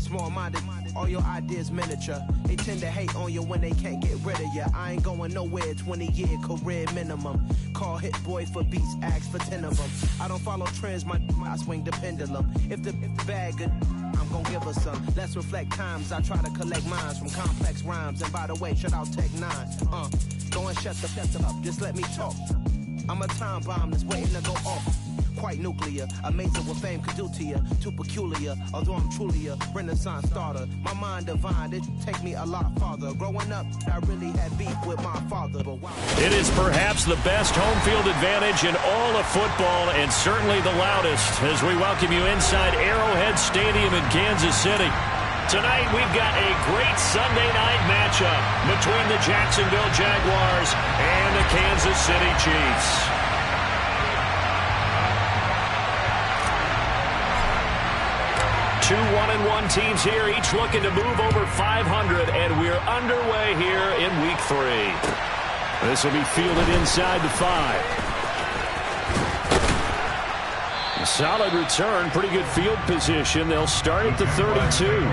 Small-minded, all your ideas miniature. They tend to hate on you when they can't get rid of you. I ain't going nowhere, 20-year career minimum. Call Hit Boy for beats, ask for 10 of them. I don't follow trends, I swing the pendulum. If the bag good, I'm gonna give her some. Let's reflect times, I try to collect minds from complex rhymes. And by the way, shout out Tech 9. Go and shut the up, just let me talk. I'm a time bomb that's waiting to go off. Quite nuclear, amazing what fame could do to you. Too peculiar, although I'm truly a renaissance starter. My mind divine, it take me a lot farther. Growing up, I really had beef with my father. But wow. It is perhaps the best home field advantage in all of football, and certainly the loudest, as we welcome you inside Arrowhead Stadium in Kansas City. Tonight, we've got a great Sunday night matchup between the Jacksonville Jaguars and the Kansas City Chiefs. Two 1-1 teams here, each looking to move over 500, and we're underway here in Week 3. This will be fielded inside the 5. A solid return, pretty good field position. They'll start at the 32.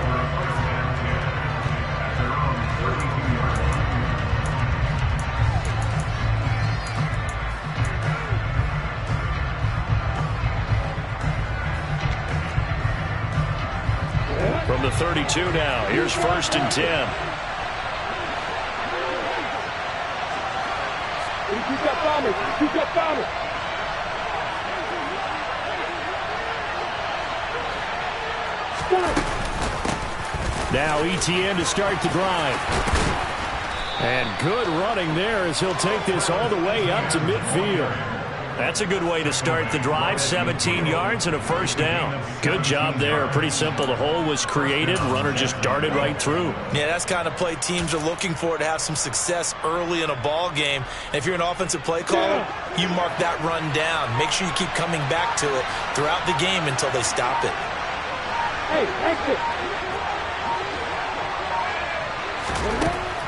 From the 32 now, here's 1st and 10. Keep that bomber. Now ETN to start the drive. And good running there as he'll take this all the way up to midfield. That's a good way to start the drive. 17 yards and a 1st down. Good job there. Pretty simple. The hole was created. Runner just darted right through. Yeah, that's kind of play teams are looking for to have some success early in a ball game. And if you're an offensive play caller, you mark that run down. Make sure you keep coming back to it throughout the game until they stop it. Hey, exit.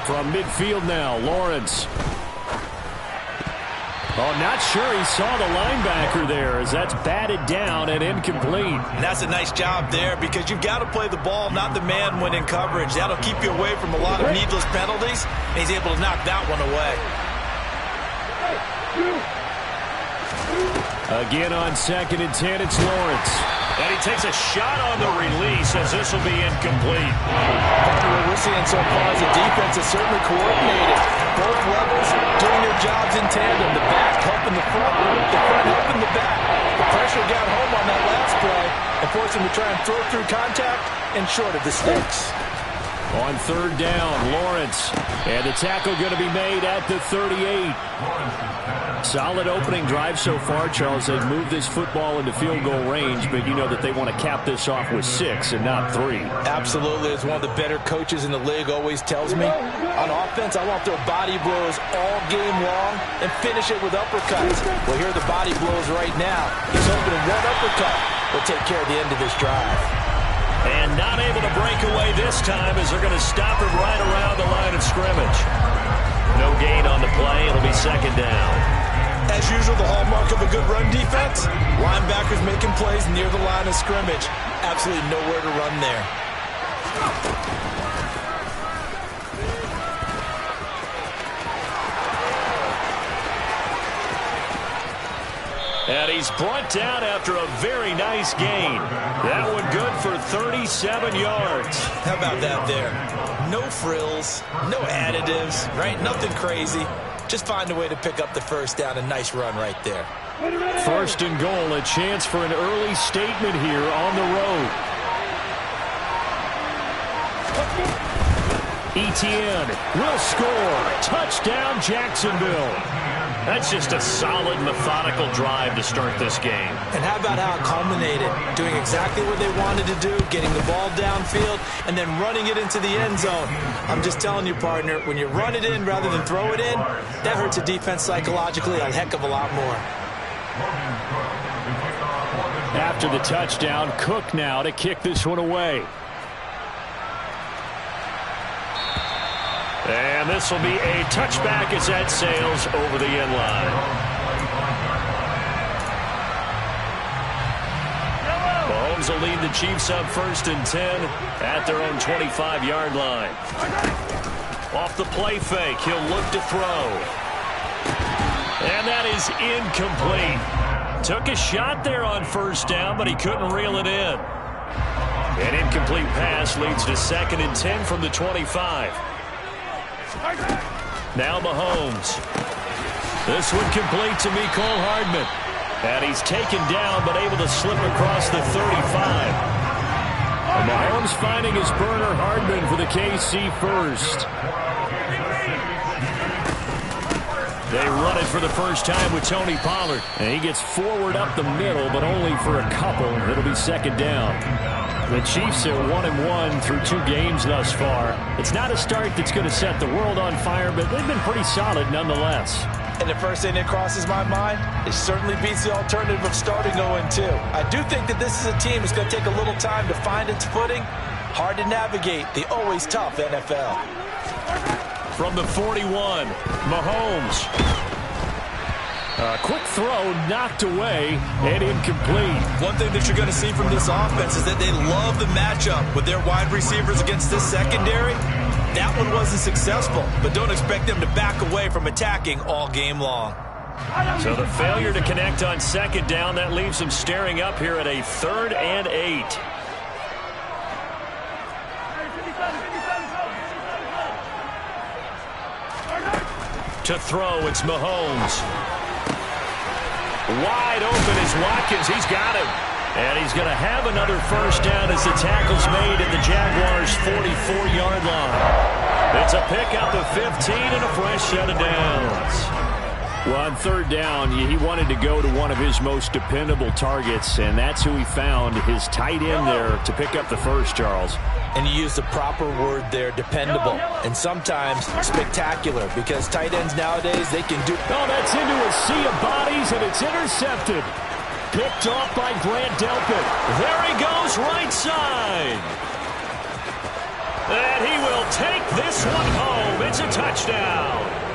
From midfield now, Lawrence. Oh, not sure he saw the linebacker there as that's batted down and incomplete. And that's a nice job there because you've got to play the ball, not the man when in coverage. That'll keep you away from a lot of needless penalties, and he's able to knock that one away. Again on 2nd and 10, it's Lawrence. And he takes a shot on the release as this will be incomplete. What we're seeing so far is the defense is certainly coordinated. Both levels doing their jobs in tandem. The back helping the front helping the back. The pressure got home on that last play and forced him to try and throw through contact and short of the sticks. On 3rd down, Lawrence. And the tackle going to be made at the 38. Solid opening drive so far, Charles. They've moved this football into field goal range, but you know that they want to cap this off with 6 and not 3. Absolutely. As one of the better coaches in the league always tells me, on offense, I want to throw body blows all game long and finish it with uppercuts. Well, here are the body blows right now. He's hoping one uppercut will take care of the end of this drive. And not able to break away this time as they're going to stop him right around the line of scrimmage. No gain on the play. It'll be 2nd down. As usual, the hallmark of a good run defense, linebackers making plays near the line of scrimmage. Absolutely nowhere to run there. And he's brought down after a very nice gain. That one good for 37 yards. How about that there? No frills, no additives, right? Nothing crazy. Just find a way to pick up the 1st down. A nice run right there. 1st and goal, a chance for an early statement here on the road. ETN will score. Touchdown, Jacksonville. That's just a solid, methodical drive to start this game. And how about how it culminated? Doing exactly what they wanted to do, getting the ball downfield, and then running it into the end zone. I'm just telling you, partner, when you run it in rather than throw it in, that hurts a defense psychologically a heck of a lot more. After the touchdown, Cook now to kick this one away. And this will be a touchback as that sails over the end line. Mahomes will lead the Chiefs up 1st and 10 at their own 25-yard line. Off the play fake, he'll look to throw. And that is incomplete. Took a shot there on 1st down, but he couldn't reel it in. An incomplete pass leads to 2nd and 10 from the 25. Now Mahomes. This one complete to Mecole Hardman. And he's taken down, but able to slip across the 35. And Mahomes finding his burner Hardman for the KC first. They run it for the first time with Tony Pollard. And he gets forward up the middle, but only for a couple. It'll be 2nd down. The Chiefs are 1-1 through 2 games thus far. It's not a start that's going to set the world on fire, but they've been pretty solid nonetheless. And the first thing that crosses my mind, it certainly beats the alternative of starting 0-2. I do think that this is a team that's going to take a little time to find its footing. Hard to navigate the always tough NFL. From the 41, Mahomes. A quick throw knocked away and incomplete. One thing that you're going to see from this offense is that they love the matchup with their wide receivers against this secondary. That one wasn't successful, but don't expect them to back away from attacking all game long. So the failure to connect on 2nd down, that leaves them staring up here at a 3rd and 8. To throw, it's Mahomes. Wide open is Watkins. He's got him. And he's going to have another 1st down as the tackle's made at the Jaguars' 44-yard line. It's a pickup of 15 and a fresh set of downs. Well, on 3rd down, he wanted to go to one of his most dependable targets, and that's who he found, his tight end there, to pick up the first, Charles. And you use the proper word there, dependable, and sometimes spectacular, because tight ends nowadays, they can do... Oh, that's into a sea of bodies, and it's intercepted. Picked off by Grant Delpit. There he goes, right side. And he will take this one home. It's a touchdown.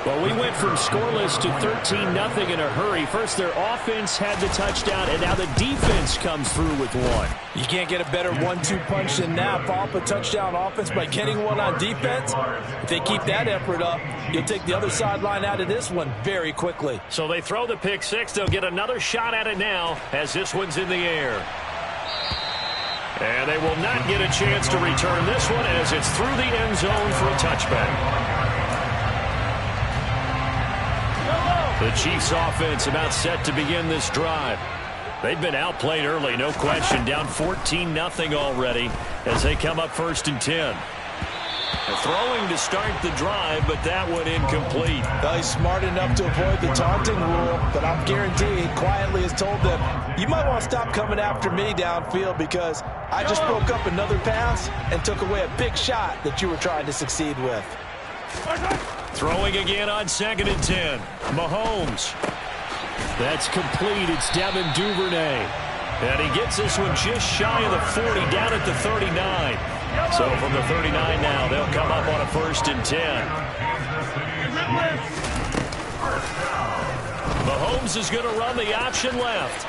Well, we went from scoreless to 13-0 in a hurry. First, their offense had the touchdown, and now the defense comes through with one. You can't get a better 1-2 punch than that. Follow up a touchdown offense by getting one on defense. If they keep that effort up, you'll take the other sideline out of this one very quickly. So they throw the pick six. They'll get another shot at it now as this one's in the air. And they will not get a chance to return this one as it's through the end zone for a touchback. The Chiefs offense about set to begin this drive. They've been outplayed early, no question. Down 14-0 already as they come up 1st and 10. They're throwing to start the drive, but that one incomplete. Well, he's smart enough to avoid the taunting rule, but I'm guaranteed quietly has told them, you might want to stop coming after me downfield because I just broke up another pass and took away a big shot that you were trying to succeed with. Throwing again on 2nd and 10. Mahomes. That's complete. It's Devin Duvernay. And he gets this one just shy of the 40, down at the 39. So from the 39 now, they'll come up on a 1st and 10. Mahomes is going to run the option left.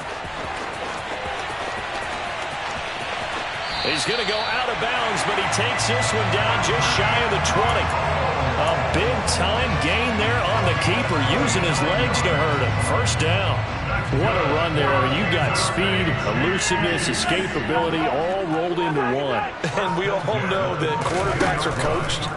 He's going to go out of bounds, but he takes this one down just shy of the 20. A big-time gain there on the keeper, using his legs to hurt him. 1st down. What a run there. You got speed, elusiveness, escapability, all rolled into one. And we all know that quarterbacks are coached.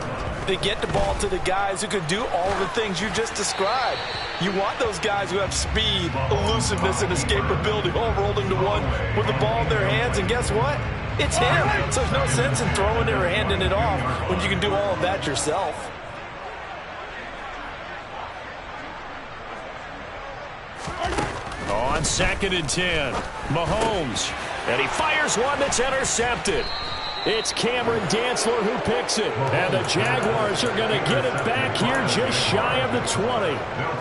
They get the ball to the guys who can do all the things you just described. You want those guys who have speed, elusiveness, and escapability all rolled into one with the ball in their hands. And guess what? It's him. So there's no sense in throwing it or handing it off when you can do all of that yourself. On 2nd and 10, Mahomes. And he fires one that's intercepted. It's Cameron Dantzler who picks it. And the Jaguars are going to get it back here just shy of the 20.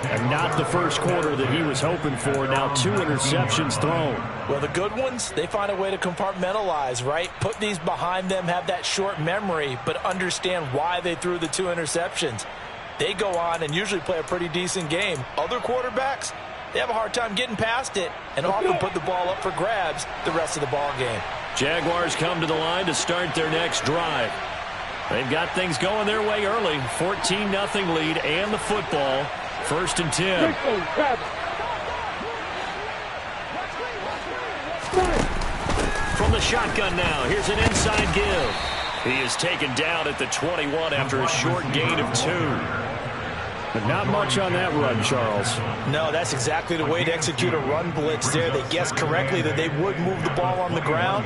And not the first quarter that he was hoping for. Now 2 interceptions thrown. Well, the good ones, they find a way to compartmentalize, right? Put these behind them, have that short memory, but understand why they threw the 2 interceptions. They go on and usually play a pretty decent game. Other quarterbacks, they have a hard time getting past it and often put the ball up for grabs the rest of the ball game. Jaguars come to the line to start their next drive. They've got things going their way early. 14-0 lead and the football. 1st and 10. From the shotgun now, here's an inside give. He is taken down at the 21 after a short gain of 2. But not much on that run, Charles. No, that's exactly the way to execute a run blitz there. They guessed correctly that they would move the ball on the ground,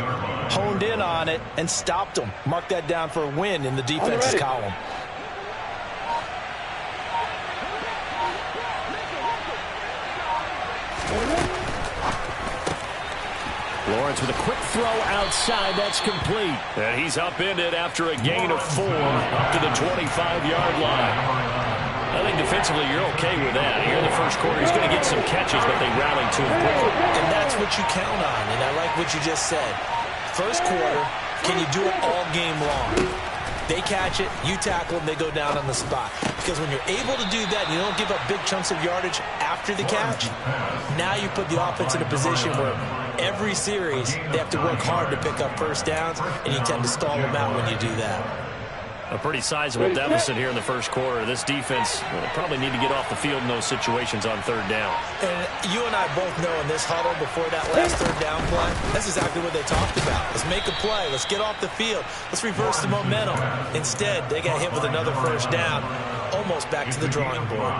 honed in on it, and stopped them. Mark that down for a win in the defense's column. Lawrence with a quick throw outside. That's complete. And he's upended after a gain of 4 up to the 25-yard line. I think defensively you're okay with that. Here in the first quarter, he's going to get some catches, but they rallied to him quickly. And that's what you count on, and I like what you just said. First quarter, can you do it all game long? They catch it, you tackle them, they go down on the spot. Because when you're able to do that, you don't give up big chunks of yardage after the catch, now you put the offense in a position where every series they have to work hard to pick up first downs, and you tend to stall them out when you do that. A pretty sizable deficit here in the first quarter. This defense will probably need to get off the field in those situations on 3rd down. And you and I both know in this huddle before that last 3rd down play, that's exactly what they talked about. Let's make a play. Let's get off the field. Let's reverse the momentum. Instead, they got hit with another first down, almost back to the drawing board.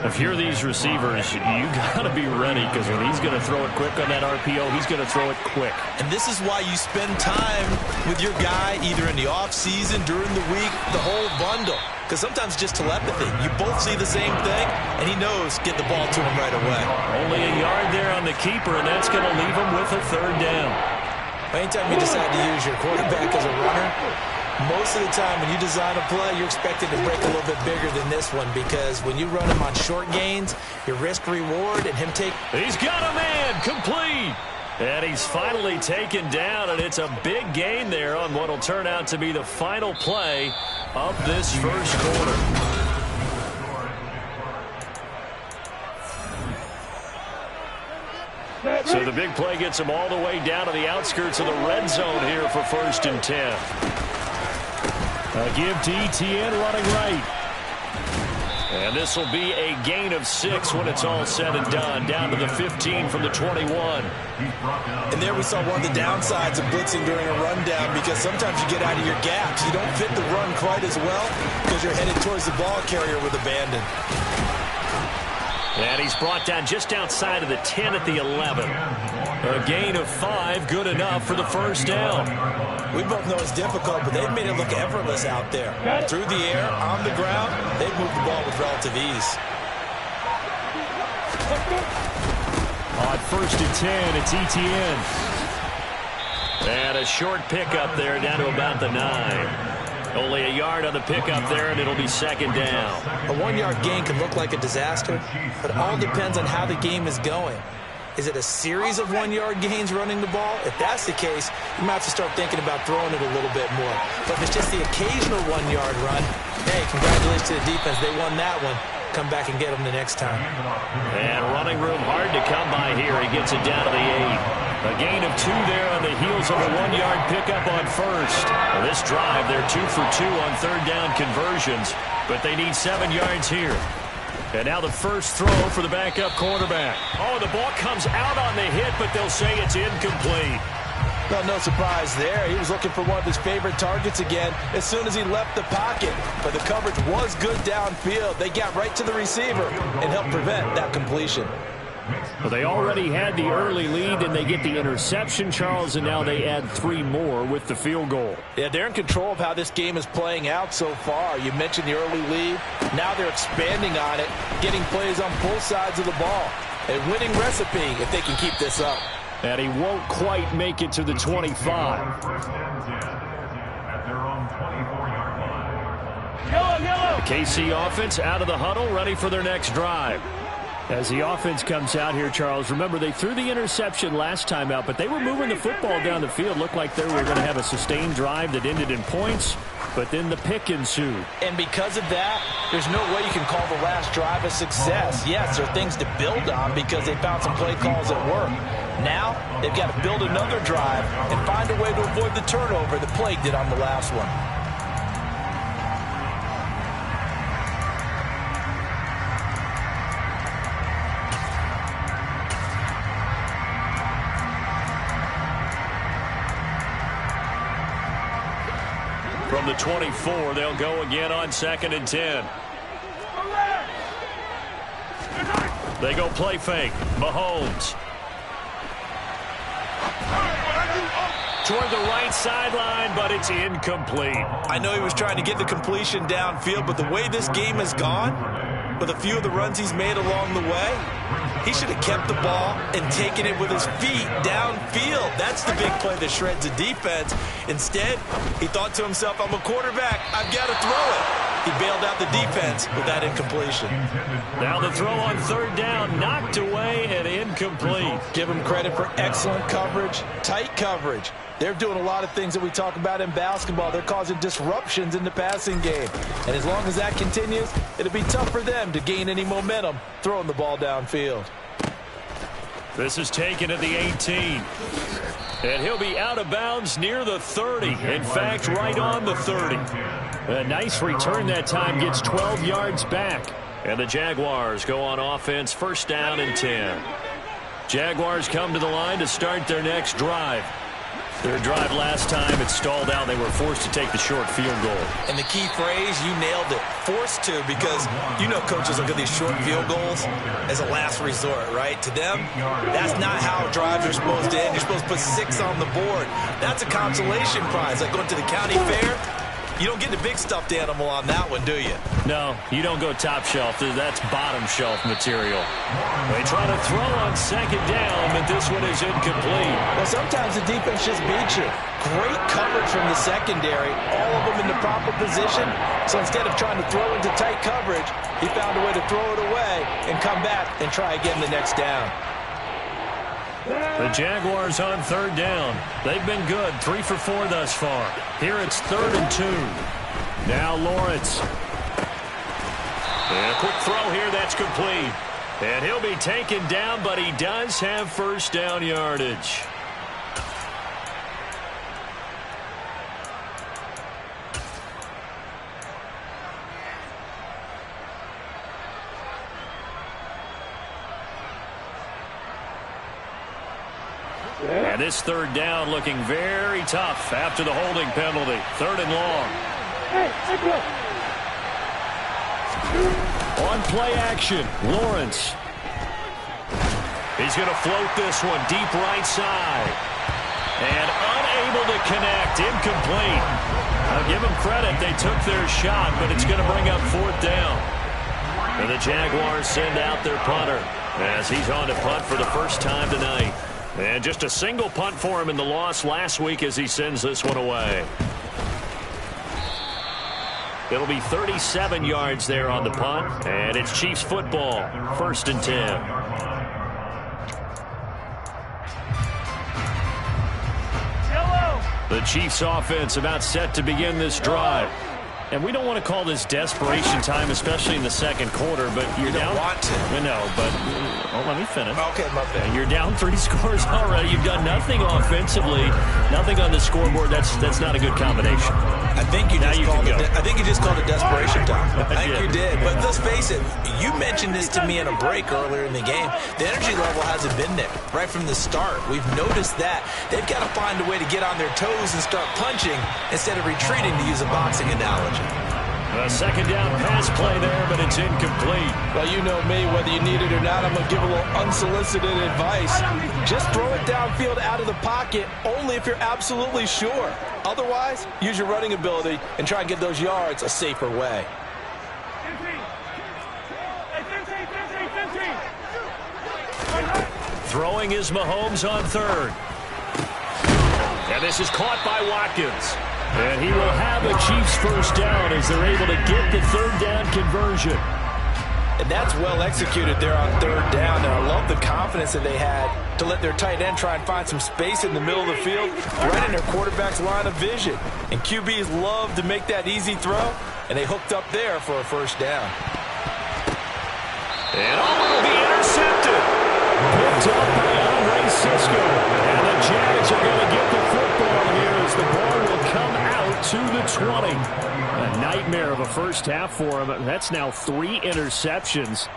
If you're these receivers, you got to be ready, because when he's going to throw it quick on that RPO, he's going to throw it quick. And this is why you spend time with your guy either in the offseason, during the week, the whole bundle. Because sometimes just telepathy. You both see the same thing, and he knows get the ball to him right away. Only a yard there on the keeper, and that's going to leave him with a 3rd down. Anytime you decide to use your quarterback as a runner, most of the time when you design a play, you're expected to break a little bit bigger than this one, because when you run him on short gains, your risk-reward and him take... He's got a man, complete! And he's finally taken down, and it's a big gain there on what will turn out to be the final play of this first quarter. So the big play gets him all the way down to the outskirts of the red zone here for 1st and 10. A give to ETN running right. And this will be a gain of 6 when it's all said and done. Down to the 15 from the 21. And there we saw one of the downsides of blitzing during a rundown, because sometimes you get out of your gaps. You don't fit the run quite as well because you're headed towards the ball carrier with abandon. And he's brought down just outside of the 10 at the 11. A gain of 5, good enough for the first down. We both know it's difficult, but they've made it look effortless out there. Through the air, on the ground, they've moved the ball with relative ease. On 1st and 10, it's ETN. And a short pickup there down to about the 9. Only a yard on the pickup there, and it'll be 2nd down. A 1-yard gain can look like a disaster, but it all depends on how the game is going. Is it a series of 1-yard gains running the ball? If that's the case, you might have to start thinking about throwing it a little bit more. But if it's just the occasional 1-yard run, hey, congratulations to the defense. They won that one. Come back and get them the next time. And running room hard to come by here. He gets it down to the 8. A gain of 2 there on the heels of a 1-yard pickup on 1st. Well, this drive, they're 2 for 2 on 3rd down conversions, but they need 7 yards here. And now the first throw for the backup quarterback. Oh, the ball comes out on the hit, but they'll say it's incomplete. Well, no surprise there. He was looking for one of his favorite targets again as soon as he left the pocket. But the coverage was good downfield. They got right to the receiver and helped prevent that completion. Well, they already had the early lead, and they get the interception, Charles, and now they add 3 more with the field goal. Yeah, they're in control of how this game is playing out so far. You mentioned the early lead. Now they're expanding on it, getting plays on both sides of the ball. A winning recipe if they can keep this up. And he won't quite make it to the 25. The KC offense out of the huddle, ready for their next drive. As the offense comes out here, Charles, remember they threw the interception last time out, but they were moving the football down the field. Looked like they were going to have a sustained drive that ended in points, but then the pick ensued. And because of that, there's no way you can call the last drive a success. Yes, there are things to build on because they found some play calls that work. Now, they've got to build another drive and find a way to avoid the turnover that plagued it on the last one. From the 24, they'll go again on 2nd and 10. They go play fake. Mahomes. Toward the right sideline, but it's incomplete. I know he was trying to get the completion downfield, but the way this game has gone, with a few of the runs he's made along the way, he should have kept the ball and taken it with his feet downfield. That's the big play that shreds the defense. Instead, he thought to himself, I'm a quarterback. I've got to throw it. He bailed out the defense with that incompletion. Now the throw on 3rd down, knocked away and incomplete. Give him credit for excellent coverage, tight coverage. They're doing a lot of things that we talk about in basketball. They're causing disruptions in the passing game. And as long as that continues, it'll be tough for them to gain any momentum throwing the ball downfield. This is taken at the 18. And he'll be out of bounds near the 30. In fact, right on the 30. A nice return that time, gets 12 yards back. And the Jaguars go on offense, 1st down and 10. Jaguars come to the line to start their next drive. Their drive last time, it stalled out. They were forced to take the short field goal. And the key phrase, you nailed it, forced to, because you know coaches look at these short field goals as a last resort, right? To them, that's not how drives are supposed to end. You're supposed to put 6 on the board. That's a consolation prize, like going to the county fair. You don't get the big stuffed animal on that one, do you? No, you don't go top shelf. That's bottom shelf material. They try to throw on 2nd down, but this one is incomplete. Well, sometimes the defense just beats you. Great coverage from the secondary, all of them in the proper position. So instead of trying to throw into tight coverage, he found a way to throw it away and come back and try again the next down. The Jaguars on 3rd down. They've been good, 3 for 4 thus far. Here it's 3rd and 2. Now Lawrence. And a quick throw here, that's complete. And he'll be taken down, but he does have 1st down yardage. And this 3rd down looking very tough after the holding penalty. 3rd and long. On play action, Lawrence. He's going to float this one deep right side. And unable to connect, incomplete. I'll give them credit, they took their shot, but it's going to bring up 4th down. And the Jaguars send out their punter as he's on to punt for the first time tonight. And just a single punt for him in the loss last week as he sends this one away. It'll be 37 yards there on the punt, and it's Chiefs football, 1st and 10. The Chiefs offense about set to begin this drive. And we don't want to call this desperation time, especially in the 2nd quarter, but you're down. You don't want to. No, but let me finish. Okay, my bad. You're down 3 scores already. You've done nothing offensively, nothing on the scoreboard. That's not a good combination. I think you just called it desperation time. I think you did. But let's face it, you mentioned this to me in a break earlier in the game. The energy level hasn't been there right from the start. We've noticed that. They've got to find a way to get on their toes and start punching instead of retreating, to use a boxing analogy. A 2nd down pass play there, but it's incomplete. Well, you know me, whether you need it or not, I'm going to give a little unsolicited advice. Just throw it downfield out of the pocket only if you're absolutely sure. Otherwise, use your running ability and try and get those yards a safer way. Throwing is Mahomes on 3rd. And this is caught by Watkins. And he will have a Chiefs 1st down as they're able to get the 3rd down conversion. And that's well executed there on third down. And I love the confidence that they had to let their tight end try and find some space in the middle of the field, right in their quarterback's line of vision. And QBs love to make that easy throw, and they hooked up there for a first down. And will be intercepted. Picked up by Andre Cisco. And the Jags are going to get the football here as the ball will come out to the 20. A nightmare of a first half for him. That's now 3 interceptions.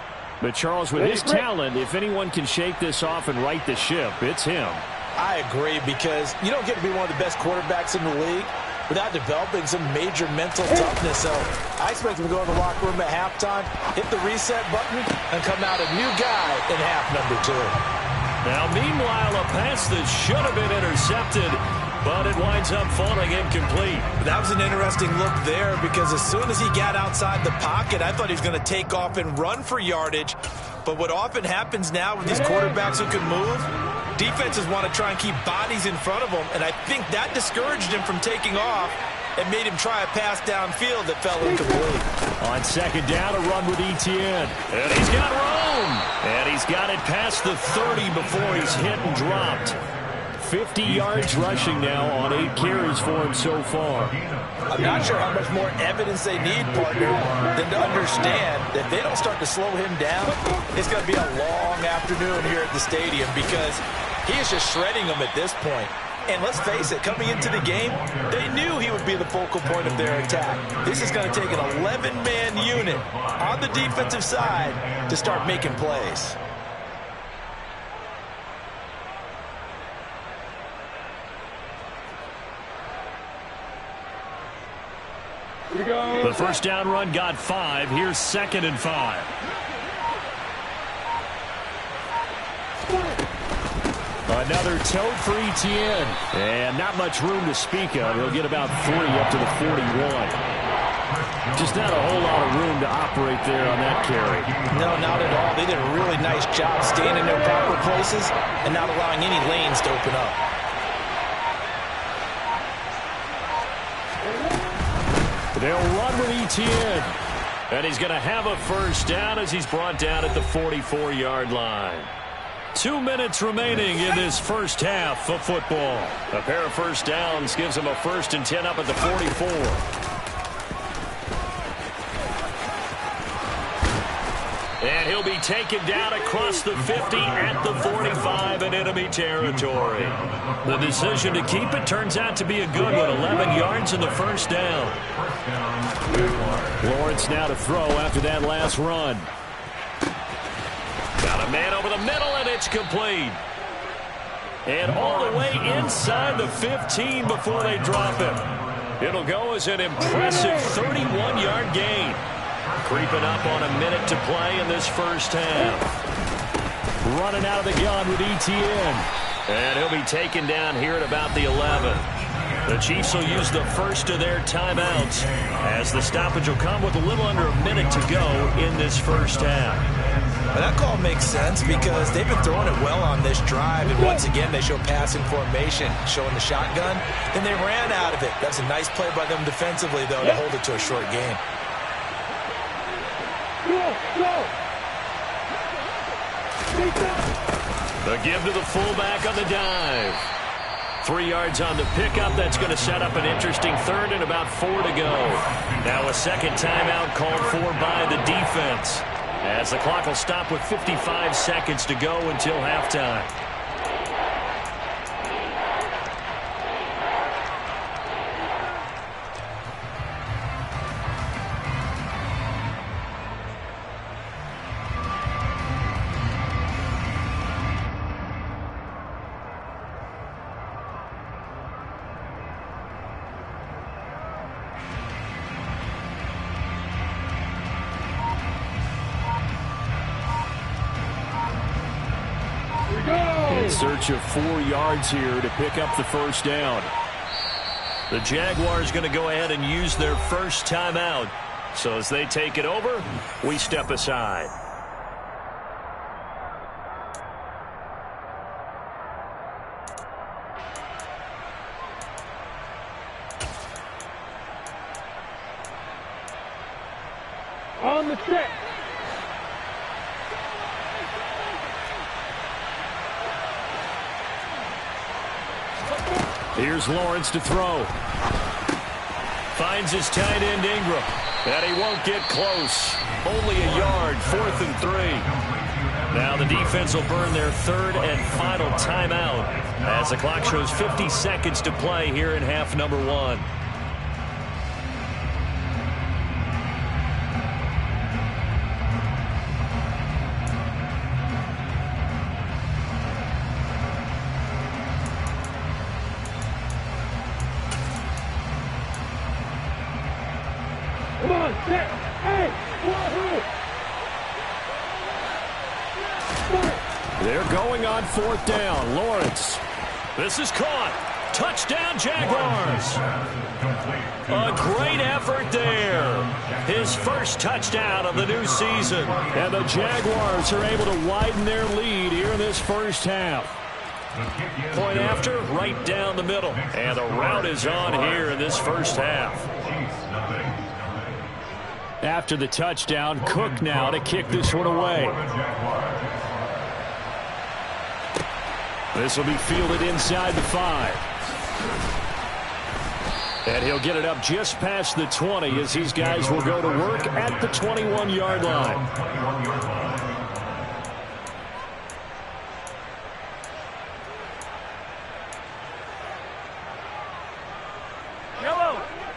But Charles, with his talent, if anyone can shake this off and right the ship, it's him. I agree, because you don't get to be one of the best quarterbacks in the league without developing some major mental toughness. So I expect him to go in the locker room at halftime, hit the reset button, and come out a new guy in half number 2. Now, meanwhile, a pass that should have been intercepted, but it winds up falling incomplete. That was an interesting look there, because as soon as he got outside the pocket, I thought he was going to take off and run for yardage. But what often happens now with these quarterbacks who can move, defenses want to try and keep bodies in front of them, and I think that discouraged him from taking off and made him try a pass downfield that fell incomplete. On second down, a run with Etienne. And he's got room. And he's got it past the 30 before he's hit and dropped. 50 yards rushing now on 8 carries for him so far. I'm not sure how much more evidence they need, partner, than to understand that if they don't start to slow him down, it's going to be a long afternoon here at the stadium, because he is just shredding them at this point. And let's face it, coming into the game, they knew he would be the focal point of their attack. This is going to take an 11-man unit on the defensive side to start making plays. The first down run got 5. Here's 2nd and 5. Another tote for Etienne. And not much room to speak of. He'll get about 3 up to the 41. Just not a whole lot of room to operate there on that carry. No, not at all. They did a really nice job staying in their proper places and not allowing any lanes to open up. They'll run with Etienne. And he's going to have a first down as he's brought down at the 44-yard line. 2 minutes remaining in this first half of football. A pair of first downs gives him a 1st and 10 up at the 44. And he'll be taken down across the 50 at the 45 in enemy territory. The decision to keep it turns out to be a good one. 11 yards in the first down. Lawrence now to throw after that last run. Got a man over the middle, and it's complete. And all the way inside the 15 before they drop him. It'll go as an impressive 31-yard gain. Creeping up on a minute to play in this first half. Running out of the gun with Etienne. And he'll be taken down here at about the 11. The Chiefs will use the first of their timeouts as the stoppage will come with a little under a minute to go in this first half. Well, that call makes sense because they've been throwing it well on this drive, and once again they show passing formation, showing the shotgun. Then they ran out of it. That's a nice play by them defensively, though, to hold it to a short game. The give to the fullback on the dive. 3 yards on the pickup. That's going to set up an interesting 3rd and about 4 to go. Now a second timeout called for by the defense, as the clock will stop with 55 seconds to go until halftime. In search of 4 yards here to pick up the first down. The Jaguars going to go ahead and use their first timeout. So as they take it over, we step aside. On the set. Here's Lawrence to throw. Finds his tight end Ingram. And he won't get close. Only a yard, 4th and 3. Now the defense will burn their 3rd and final timeout as the clock shows 50 seconds to play here in half number 1. Come on, set, hey, They're going on 4th down. Lawrence. This is caught. Touchdown, Jaguars. A great effort there. His first touchdown of the new season. And the Jaguars are able to widen their lead here in this first half. Point after, right down the middle. And the route is on here in this first half. After the touchdown, Cook now to kick this one away. This will be fielded inside the 5. And he'll get it up just past the 20 as these guys will go to work at the 21-yard line.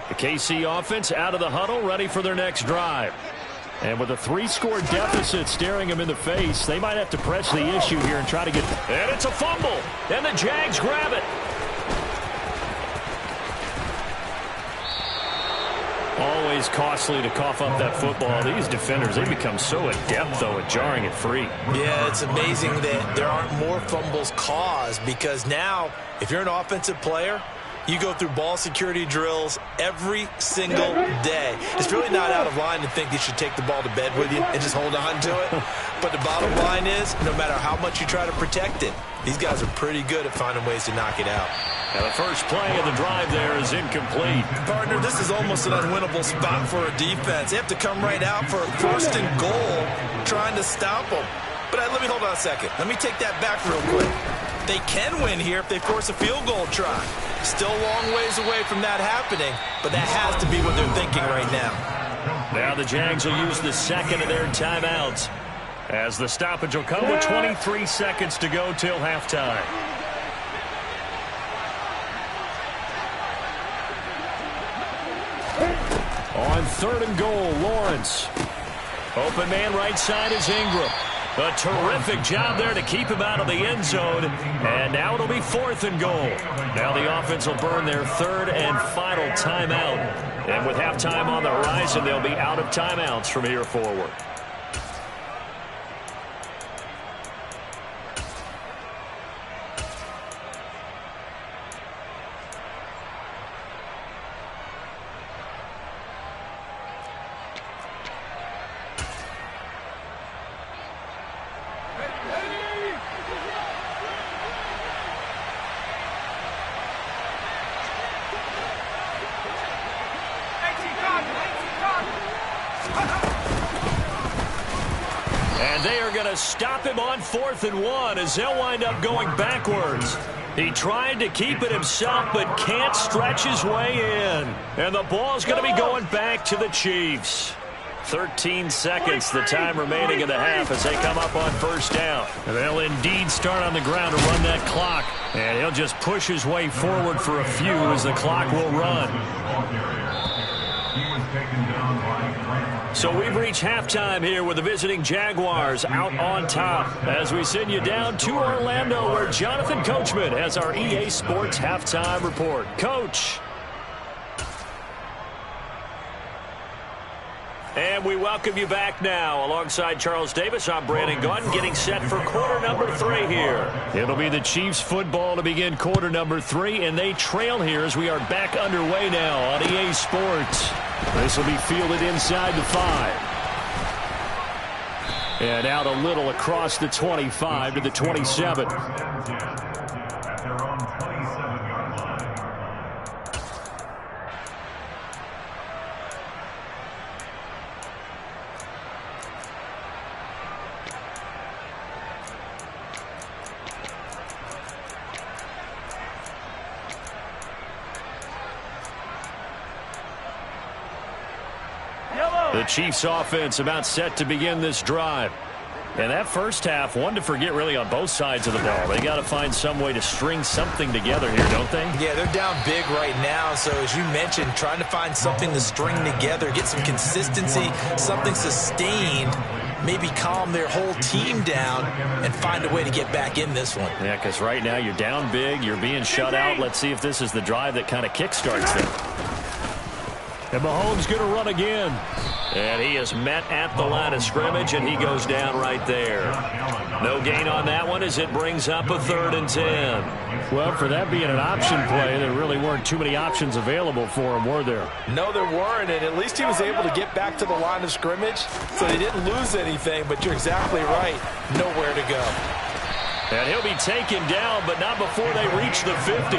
The KC offense out of the huddle, ready for their next drive. And with a 3-score deficit staring them in the face, they might have to press the issue here and try to get... And it's a fumble, and the Jags grab it. Always costly to cough up that football. These defenders, they become so adept, though, at jarring it free. Yeah, it's amazing that there aren't more fumbles caused because now, if you're an offensive player, you go through ball security drills every single day. It's really not out of line to think you should take the ball to bed with you and just hold on to it. But the bottom line is, no matter how much you try to protect it, these guys are pretty good at finding ways to knock it out. Now the first play of the drive there is incomplete. Partner, this is almost an unwinnable spot for a defense. They have to come right out for a 1st and goal trying to stop them. But let me hold on a second. Let me take that back real quick. They can win here if they force a field goal try. Still a long ways away from that happening, but that has to be what they're thinking right now. Now the Jags will use the second of their timeouts as the stoppage will come with 23 seconds to go till halftime. On 3rd and goal, Lawrence. Open man right side is Ingram. A terrific job there to keep him out of the end zone. And now it'll be 4th and goal. Now the offense will burn their 3rd and final timeout. And with halftime on the horizon, they'll be out of timeouts from here forward. And they are going to stop him on 4th and 1 as they'll wind up going backwards. He tried to keep it himself but can't stretch his way in. And the ball's going to be going back to the Chiefs. 13 seconds, the time remaining in the half as they come up on 1st down. And they'll indeed start on the ground to run that clock. And he'll just push his way forward for a few as the clock will run. So we've reached halftime here with the visiting Jaguars out on top as we send you down to Orlando where Jonathan Coachman has our EA Sports halftime report. Coach. And we welcome you back now. Alongside Charles Davis, I'm Brandon Gaudin getting set for quarter number 3 here. It'll be the Chiefs football to begin quarter number 3, and they trail here as we are back underway now on EA Sports. This will be fielded inside the 5. And out a little across the 25 to the 27. The Chiefs offense about set to begin this drive. And that first half, one to forget really on both sides of the ball. They got to find some way to string something together here, don't they? Yeah, they're down big right now. So as you mentioned, trying to find something to string together, get some consistency, something sustained, maybe calm their whole team down and find a way to get back in this one. Yeah, because right now you're down big, you're being shut out. Let's see if this is the drive that kind of kickstarts them. And Mahomes going to run again. And he is met at the line of scrimmage, and he goes down right there. No gain on that one as it brings up a 3rd and 10. Well, for that being an option play, there really weren't too many options available for him, were there? No, there weren't, and at least he was able to get back to the line of scrimmage, so they didn't lose anything, but you're exactly right. Nowhere to go. And he'll be taken down, but not before they reach the 50.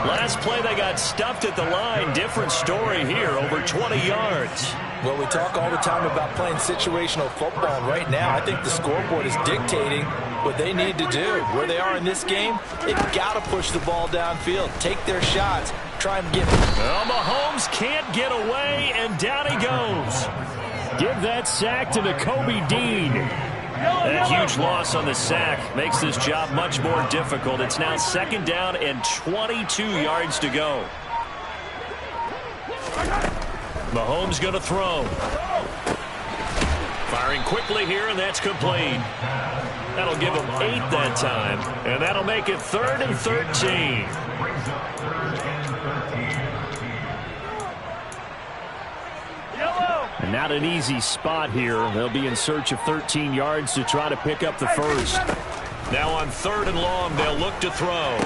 Last play, they got stuffed at the line. Different story here, over 20 yards. Well, we talk all the time about playing situational football, and right now I think the scoreboard is dictating what they need to do. Where they are in this game, they've got to push the ball downfield, take their shots, try and get it. Well, Mahomes can't get away, and down he goes. Give that sack to Nakobe Dean. That huge loss on the sack makes this job much more difficult. It's now 2nd down and 22 yards to go. Mahomes going to throw. Firing quickly here, and that's complete. That'll give him 8 that time, and that'll make it 3rd and 13. And not an easy spot here. They'll be in search of 13 yards to try to pick up the first. Now on 3rd and long, they'll look to throw.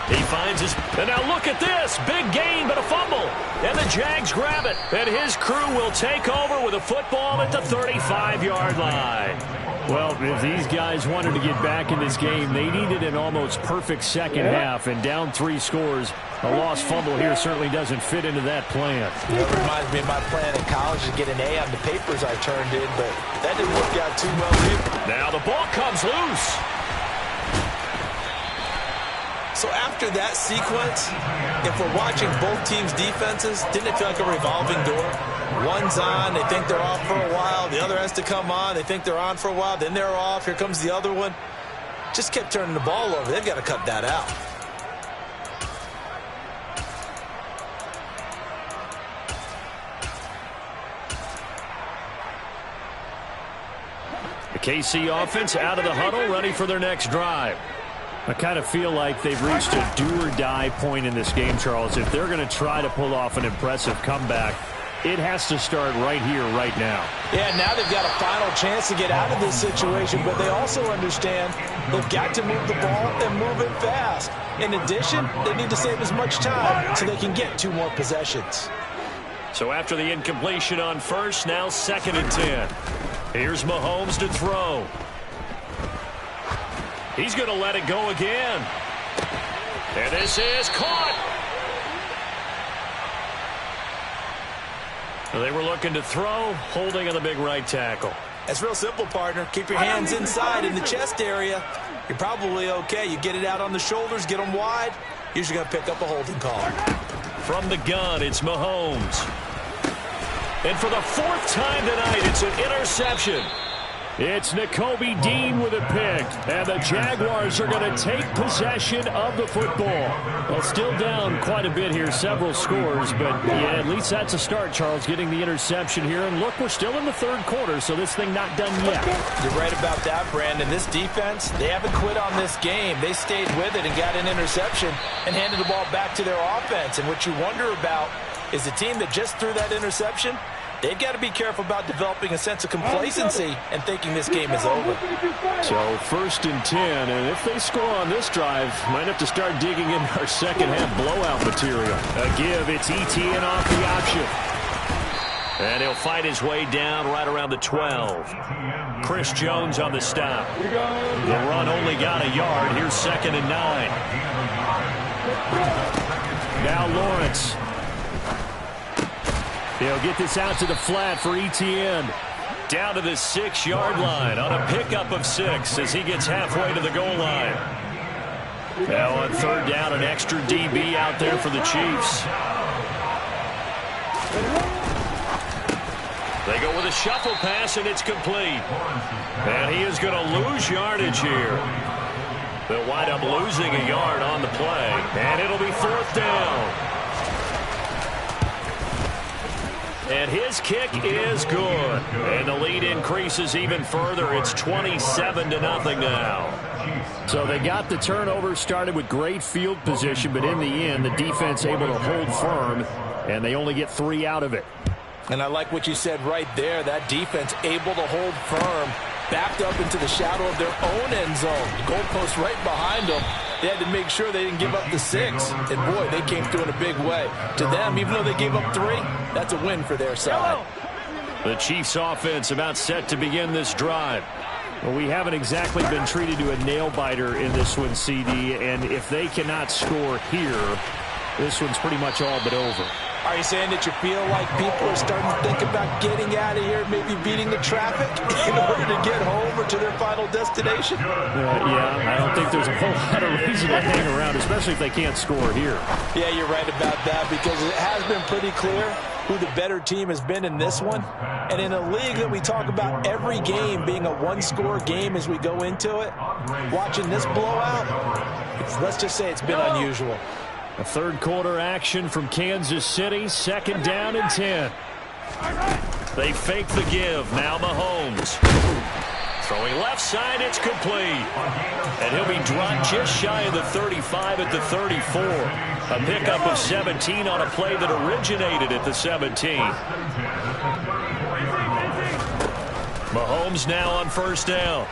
He finds his... And now look at this. Big gain, but a fumble. And the Jags grab it. And his crew will take over with a football at the 35-yard line. Well, if these guys wanted to get back in this game, they needed an almost perfect second half. And down 3 scores, a lost fumble here certainly doesn't fit into that plan. That reminds me of my plan in college to get an A on the papers I turned in, but that didn't work out too well either. Now the ball comes loose. So after that sequence, if we're watching both teams' defenses, didn't it feel like a revolving door? One's on, they think they're off for a while. The other has to come on, they think they're on for a while. Then they're off, here comes the other one. Just kept turning the ball over. They've got to cut that out. The KC offense out of the huddle, ready for their next drive. I kind of feel like they've reached a do-or-die point in this game, Charles. If they're going to try to pull off an impressive comeback, it has to start right here, right now. Yeah, now they've got a final chance to get out of this situation, but they also understand they've got to move the ball and move it fast. In addition, they need to save as much time so they can get 2 more possessions. So after the incompletion on first, now 2nd and 10. Here's Mahomes to throw. He's going to let it go again. And this is caught. They were looking to throw, holding on the big right tackle. That's real simple, partner. Keep your hands inside in the chest area. You're probably okay. You get it out on the shoulders, get them wide. Usually going to pick up a holding call. From the gun, it's Mahomes. And for the 4th time tonight, it's an interception. It's Nakobe Dean with a pick, and the Jaguars are going to take possession of the football. Well, still down quite a bit here, several scores, but yeah, at least that's a start, Charles, getting the interception here. And look, we're still in the 3rd quarter, so this thing not done yet. You're right about that, Brandon. This defense, they haven't quit on this game. They stayed with it and got an interception and handed the ball back to their offense. And what you wonder about is the team that just threw that interception, they've got to be careful about developing a sense of complacency and thinking this game is over. So 1st and 10, and if they score on this drive, might have to start digging in our second half blowout material. A give, it's ETN off the option. And he'll fight his way down right around the 12. Chris Jones on the stop. The run only got a yard. Here's 2nd and 9. Now Lawrence. They'll get this out to the flat for ETN. Down to the 6-yard line on a pickup of 6 as he gets halfway to the goal line. Now on 3rd down, an extra DB out there for the Chiefs. They go with a shuffle pass, and it's complete. And he is going to lose yardage here. They'll wind up losing a yard on the play, and it'll be 4th down. And his kick is good. And the lead increases even further. It's 27-0 now. So they got the turnover started with great field position, but in the end, the defense able to hold firm, and they only get 3 out of it. And I like what you said right there. That defense able to hold firm, backed up into the shadow of their own end zone. The goalpost right behind them. They had to make sure they didn't give up the 6. And, boy, they came through in a big way. To them, even though they gave up 3, that's a win for their side. The Chiefs offense about set to begin this drive. Well, we haven't exactly been treated to a nail-biter in this one, CD. And if they cannot score here, this one's pretty much all but over. Are you saying that you feel like people are starting to think about getting out of here, maybe beating the traffic in order to get home or to their final destination? Yeah, I don't think there's a whole lot of reason to hang around, especially if they can't score here. Yeah, you're right about that, because it has been pretty clear who the better team has been in this one. And in a league that we talk about every game being a one-score game as we go into it, watching this blowout, let's just say it's been unusual. A third quarter action from Kansas City, 2nd down and 10. They fake the give. Now Mahomes. Throwing left side, it's complete. And he'll be dropped just shy of the 35 at the 34. A pickup of 17 on a play that originated at the 17. Mahomes now on 1st down.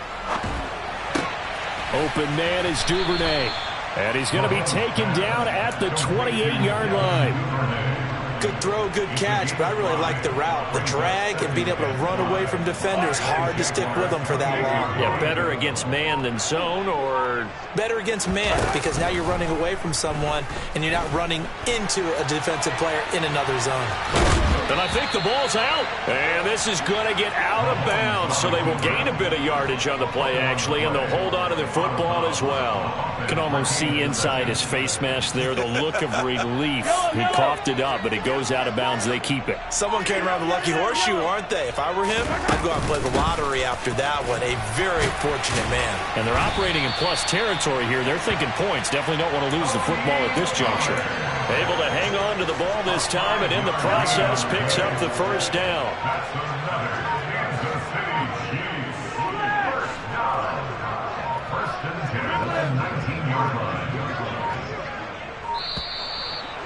Open man is Duvernay. And he's going to be taken down at the 28-yard line. Good throw, good catch, but I really like the route. The drag and being able to run away from defenders, hard to stick with them for that long. Yeah, better against man than zone, or? Better against man, because now you're running away from someone and you're not running into a defensive player in another zone. And I think the ball's out. And this is going to get out of bounds, so they will gain a bit of yardage on the play, actually, and they'll hold on to their football as well. You can almost see inside his face mask there the look of relief. He coughed it up, but it goes out of bounds. They keep it. Someone came around the lucky horseshoe, aren't they? If I were him, I'd go out and play the lottery after that one. A very fortunate man. And they're operating in plus territory here. They're thinking points. Definitely don't want to lose the football at this juncture. Able to hang on to the ball this time, and in the process picks up the 1st down.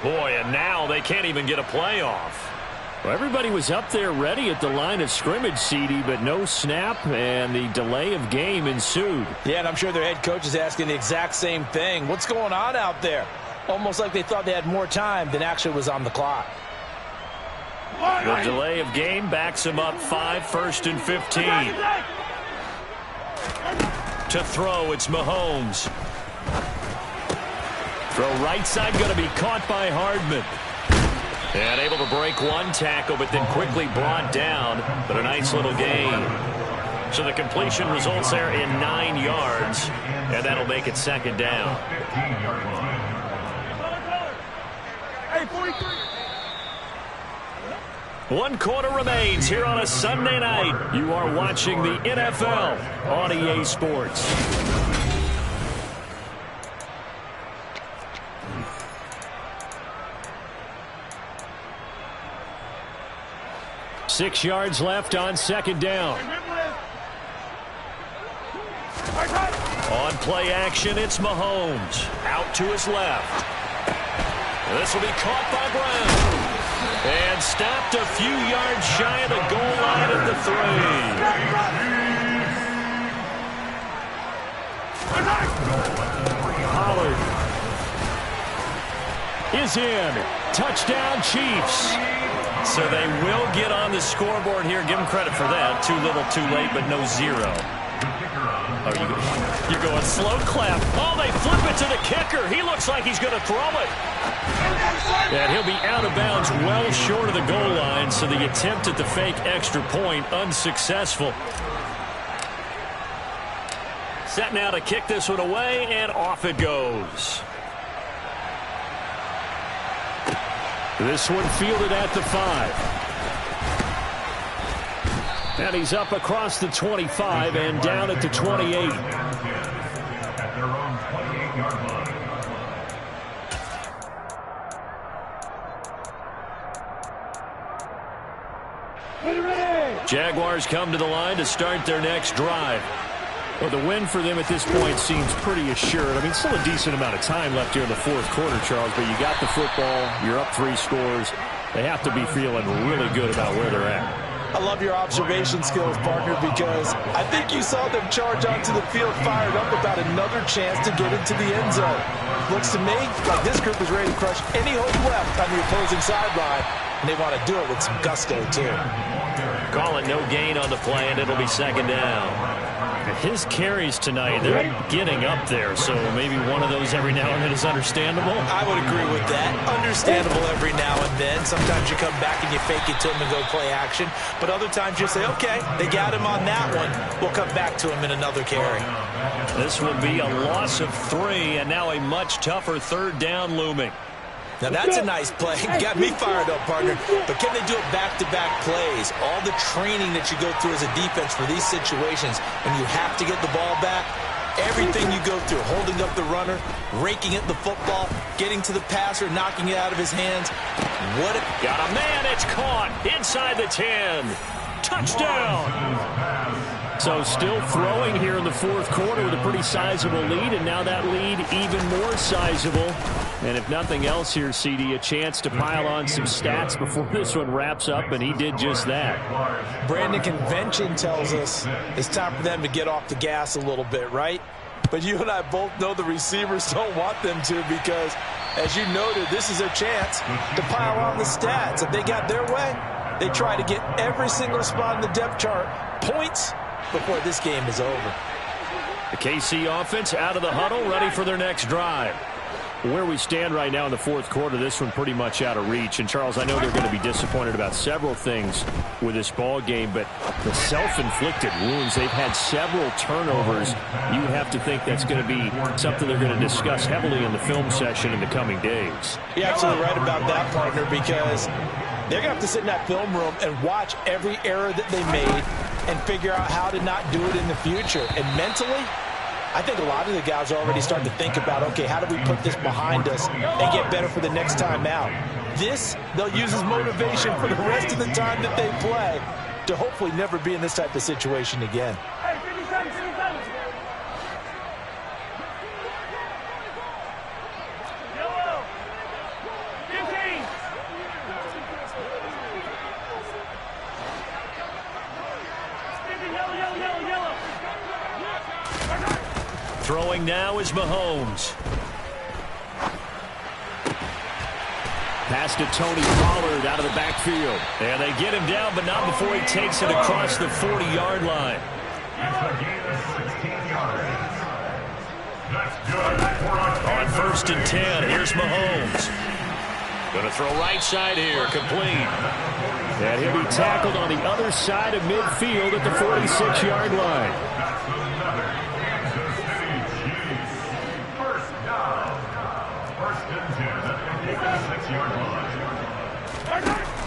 Boy, and now they can't even get a play off. Well, everybody was up there ready at the line of scrimmage, CD, but no snap, and the delay of game ensued. Yeah, and I'm sure their head coach is asking the exact same thing. What's going on out there? Almost like they thought they had more time than actually was on the clock. The delay of game backs him up 5, 1st and 15. To throw, it's Mahomes. Throw right side, going to be caught by Hardman. And able to break one tackle, but then quickly brought down. But a nice little gain. So the completion results there in 9 yards. And that'll make it 2nd down. Hey, 43. 1 quarter remains here on a Sunday night. You are watching the NFL on EA Sports. Six yards left on 2nd down. On play action, it's Mahomes. Out to his left. This will be caught by Brown. And stopped a few yards shy of the goal line at the 3. Pollard is in. Touchdown, Chiefs. So they will get on the scoreboard here. Give them credit for that. Too little, too late, but no 0. Oh, you're going slow clap. Oh, they flip it to the kicker. He looks like he's going to throw it. And he'll be out of bounds well short of the goal line, so the attempt at the fake extra point unsuccessful. Set now to kick this one away, and off it goes. This one fielded at the 5. And he's up across the 25 and down at the 28. At their own 28-yard line. Jaguars come to the line to start their next drive. Well, the win for them at this point seems pretty assured. I mean, still a decent amount of time left here in the fourth quarter, Charles, but you got the football, you're up 3 scores. They have to be feeling really good about where they're at. I love your observation skills, partner, because I think you saw them charge onto the field fired up about another chance to get into the end zone. Looks to me like this group is ready to crush any hope left on the opposing sideline, and they want to do it with some gusto, too. Call it no gain on the play, and it'll be second down. His carries tonight, they're getting up there, so maybe one of those every now and then is understandable. I would agree with that. Understandable every now and then. Sometimes you come back and you fake it to him and go play action. But other times you say, okay, they got him on that one. We'll come back to him in another carry. This will be a loss of 3, and now a much tougher third down looming. Now that's a nice play. Got me fired up, partner. But can they do it back-to-back plays? All the training that you go through as a defense for these situations, when you have to get the ball back, everything you go through, holding up the runner, raking at the football, getting to the passer, knocking it out of his hands. Got a man, it's caught inside the 10. Touchdown! So still throwing here in the fourth quarter with a pretty sizable lead, and now that lead even more sizable. And if nothing else here, CD, a chance to pile on some stats before this one wraps up, and he did just that. Brandon, convention tells us it's time for them to get off the gas a little bit, right? But you and I both know the receivers don't want them to, because, as you noted, this is their chance to pile on the stats. If they got their way, they try to get every single spot in the depth chart points before this game is over. The KC offense out of the huddle, ready for their next drive. Where we stand right now in the fourth quarter, this one pretty much out of reach. And, Charles, I know they're going to be disappointed about several things with this ball game, but the self-inflicted wounds, they've had several turnovers. You have to think that's going to be something they're going to discuss heavily in the film session in the coming days. You're absolutely right about that, partner, because they're going to have to sit in that film room and watch every error that they made and figure out how to not do it in the future. And mentally, I think a lot of the guys are already starting to think about, okay, how do we put this behind us and get better for the next time out? This, they'll use as motivation for the rest of the time that they play to hopefully never be in this type of situation again. Throwing now is Mahomes. Pass to Tony Pollard out of the backfield. And they get him down, but not before he takes it across the 40-yard line. On first and 10, here's Mahomes. Going to throw right side here, complete. And he'll be tackled on the other side of midfield at the 46-yard line.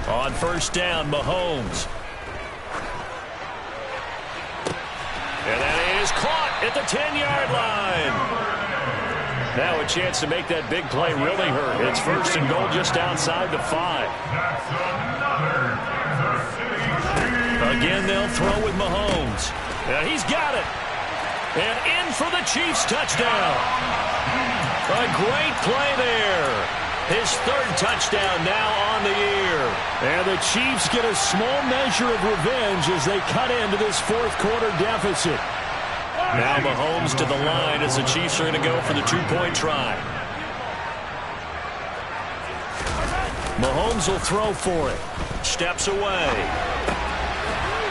On first down, Mahomes. And that is caught at the 10-yard line. Now a chance to make that big play really hurt. It's first and goal just outside the 5. Again, they'll throw with Mahomes. And he's got it. And in for the Chiefs touchdown. A great play there. His third touchdown now on the year. And the Chiefs get a small measure of revenge as they cut into this fourth quarter deficit. Now Mahomes to the line as the Chiefs are going to go for the 2-point try. Mahomes will throw for it. Steps away.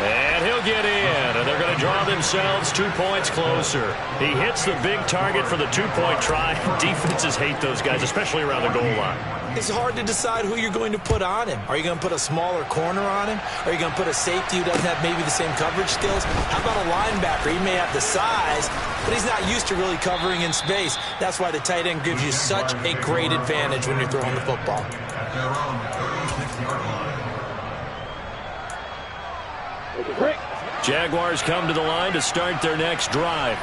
And he'll get in, and they're going to draw themselves 2 points closer. He hits the big target for the 2-point try. Defenses hate those guys, especially around the goal line. It's hard to decide who you're going to put on him. Are you going to put a smaller corner on him? Are you going to put a safety who doesn't have maybe the same coverage skills? How about a linebacker? He may have the size, but he's not used to really covering in space. That's why the tight end gives you such a great advantage when you're throwing the football. Break. Jaguars come to the line to start their next drive.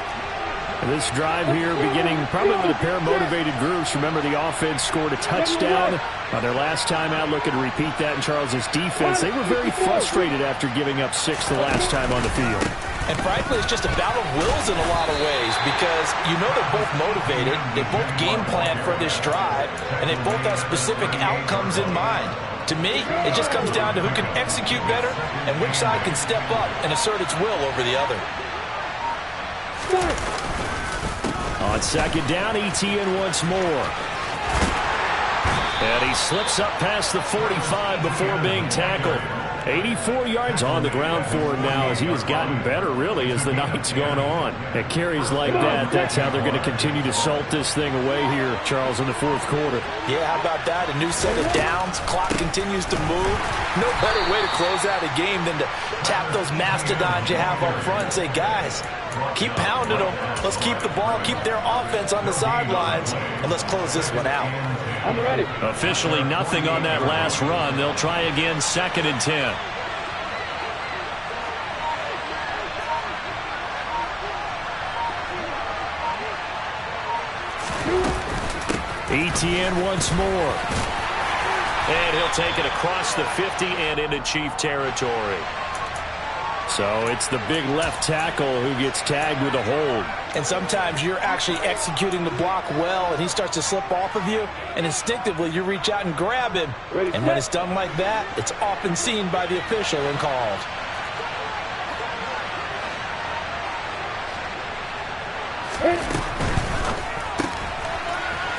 This drive here beginning probably with a pair of motivated groups. Remember, the offense scored a touchdown on their last time out, looking to repeat that in Charles' defense. They were very frustrated after giving up 6 the last time on the field. And frankly, it's just a battle of wills in a lot of ways because you know they're both motivated, they both game plan for this drive, and they both have specific outcomes in mind. To me, it just comes down to who can execute better and which side can step up and assert its will over the other. On second down, ETN once more. And he slips up past the 45 before being tackled. 84 yards on the ground for him now as he has gotten better, really, as the night's gone on. At carries like that, that's how they're going to continue to salt this thing away here, Charles, in the fourth quarter. Yeah, how about that? A new set of downs. Clock continues to move. No better way to close out a game than to tap those mastodons you have up front and say, guys, keep pounding them. Let's keep the ball, keep their offense on the sidelines, and let's close this one out. I'm ready. Officially nothing on that last run. They'll try again, 2nd and 10. ETN once more. And he'll take it across the 50 and into Chief territory. So it's the big left tackle who gets tagged with a hold. And sometimes you're actually executing the block well, and he starts to slip off of you, and instinctively you reach out and grab him. And when it's done like that, it's often seen by the official and called.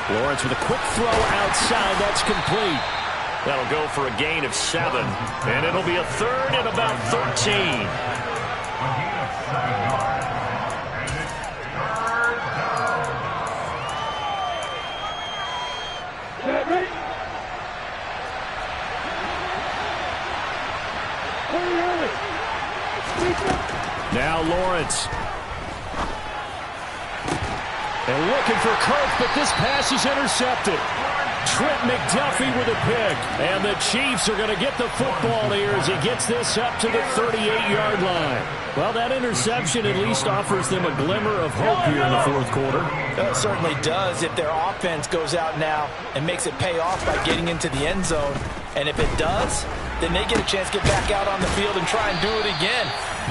Lawrence with a quick throw outside. That's complete. That'll go for a gain of 7. And it'll be a 3rd and about 13. Now Lawrence. And looking for Kirk, but this pass is intercepted. Trent McDuffie with a pick. And the Chiefs are going to get the football here as he gets this up to the 38-yard line. Well, that interception at least offers them a glimmer of hope here in the fourth quarter. It certainly does if their offense goes out now and makes it pay off by getting into the end zone. And if it does, then they get a chance to get back out on the field and try and do it again.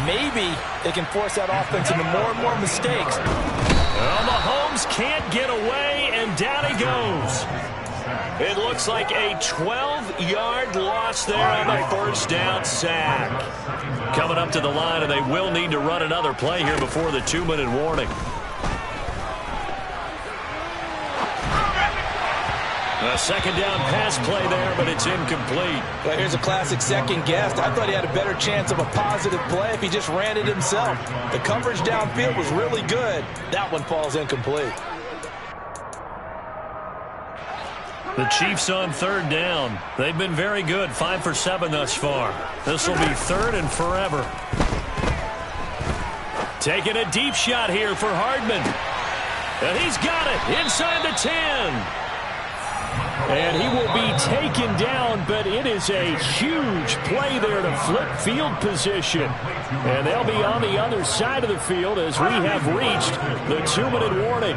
Maybe they can force that offense into more and more mistakes. Well, Mahomes can't get away, and down he goes. It looks like a 12-yard loss there on the first down sack. Coming up to the line, and they will need to run another play here before the 2-minute warning. A second down pass play there, but it's incomplete. Well, here's a classic second guess. I thought he had a better chance of a positive play if he just ran it himself. The coverage downfield was really good. That one falls incomplete. The Chiefs on 3rd down. They've been very good, 5 for 7 thus far. This will be 3rd and forever. Taking a deep shot here for Hardman. And he's got it inside the 10. And he will be taken down, but it is a huge play there to flip field position. And they'll be on the other side of the field as we have reached the 2-minute warning.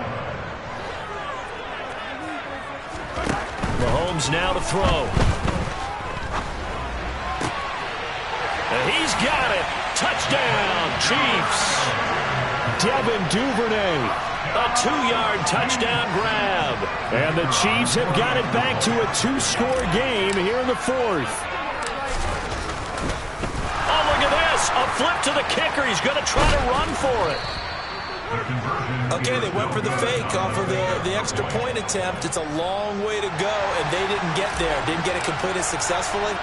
Mahomes now to throw. And he's got it. Touchdown, Chiefs. Devin Duvernay. A 2-yard touchdown grab. And the Chiefs have got it back to a 2-score game here in the 4th. Oh, look at this. A flip to the kicker. He's going to try to run for it. Okay, they went for the fake off of the extra point attempt. It's a long way to go, and they didn't get there. Didn't get it completed successfully.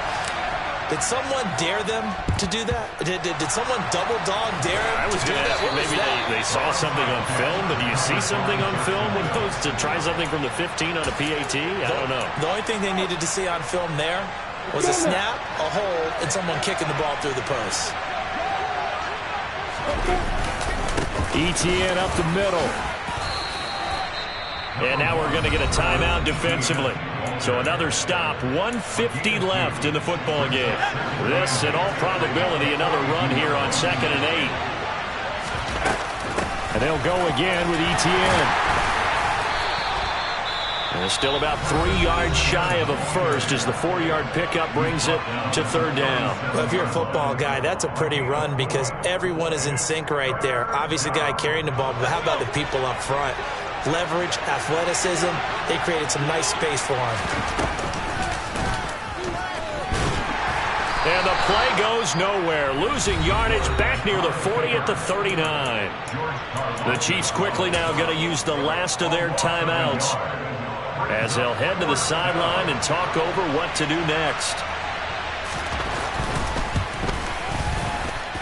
Did someone dare them to do that? Did someone double dog dare them to do that? Maybe they saw something on film, but do you see something on film with those to try something from the 15 on a PAT? I don't know. The only thing they needed to see on film there was a snap, a hold, and someone kicking the ball through the post. ETN up the middle. And now we're going to get a timeout defensively. So another stop, 1:50 left in the football game. This, in all probability, another run here on 2nd and 8. And they'll go again with ETN. And still about 3 yards shy of a first as the 4-yard pickup brings it to 3rd down. Well, if you're a football guy, that's a pretty run because everyone is in sync right there. Obviously, the guy carrying the ball, but how about the people up front? Leverage, athleticism, they created some nice space for him. And the play goes nowhere. Losing yardage back near the 40 at the 39. The Chiefs quickly now going to use the last of their timeouts as they'll head to the sideline and talk over what to do next.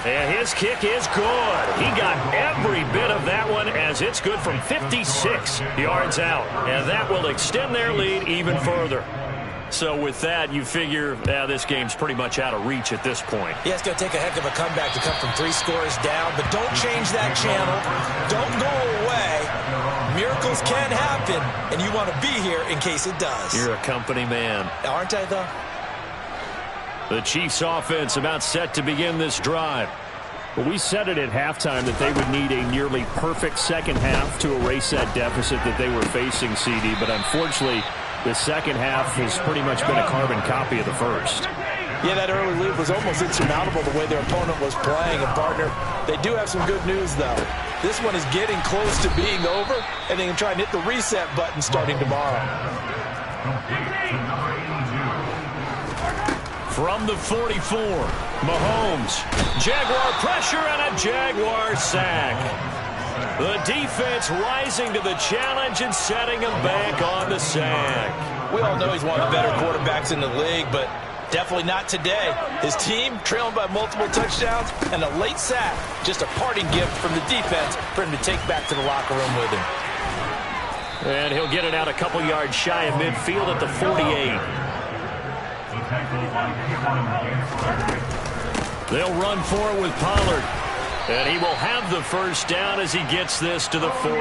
And his kick is good. He got every bit of that one as it's good from 56 yards out. And that will extend their lead even further. So with that, you figure this game's pretty much out of reach at this point. Yeah, it's going to take a heck of a comeback to come from 3 scores down, but don't change that channel. Don't go away. Miracles can happen, and you want to be here in case it does. You're a company man. Aren't I, though? The Chiefs offense about set to begin this drive. Well, we said it at halftime that they would need a nearly perfect second half to erase that deficit that they were facing, CD, but unfortunately, the second half has pretty much been a carbon copy of the first. Yeah, that early lead was almost insurmountable the way their opponent was playing. And, partner, they do have some good news, though. This one is getting close to being over, and they can try and hit the reset button starting tomorrow. From the 44, Mahomes. Jaguar pressure and a Jaguar sack. The defense rising to the challenge and setting him back on the sack. We all know he's one of the better quarterbacks in the league, but definitely not today. His team trailing by multiple touchdowns and a late sack. Just a parting gift from the defense for him to take back to the locker room with him. And he'll get it out a couple yards shy of midfield at the 48. They'll run for it with Pollard. And he will have the first down as he gets this to the 40.